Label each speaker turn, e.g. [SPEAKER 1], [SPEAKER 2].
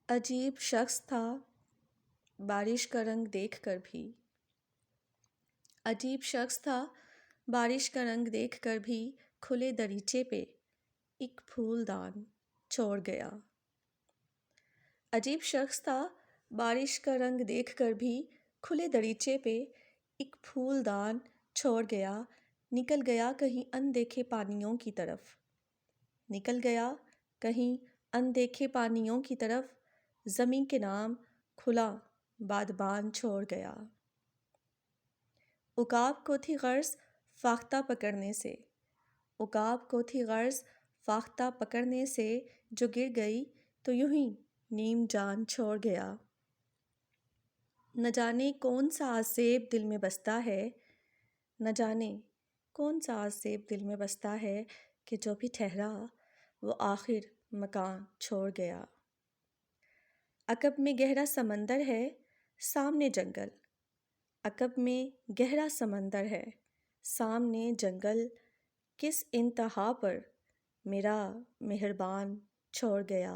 [SPEAKER 1] عجیب شخص تھا بارش کا رنگ دیکھ کر بھی۔ عجیب شخص تھا بارش کا رنگ دیکھ کر بھی، کھلے دریچے پہ ایک پھول دان چھوڑ گیا۔ عجیب شخص تھا بارش کا رنگ دیکھ کر بھی، کھلے دریچے پہ ایک پھول دان چھوڑ گیا۔ نکل گیا کہیں اندیکھے پانیوں کی طرف، نکل گیا کہیں اندیکھے پانیوں کی طرف، زمیں کے نام کھلا بادبان چھوڑ گیا۔ عقاب کو تھی غرض فاختہ پکڑنے سے، عقاب کو تھی غرض فاختہ پکڑنے سے، جو گر گئی تو یوں ہی نیم جان چھوڑ گیا۔ نہ جانے کون سا آسیب دل میں بستا ہے، نہ جانے کون سا آسیب دل میں بستا ہے، کہ جو بھی ٹھہرا وہ آخر مکان چھوڑ گیا۔ عقب میں گہرا سمندر ہے سامنے جنگل، عقب میں گہرا سمندر ہے سامنے جنگل، کس انتہا پر میرا مہربان چھوڑ گیا۔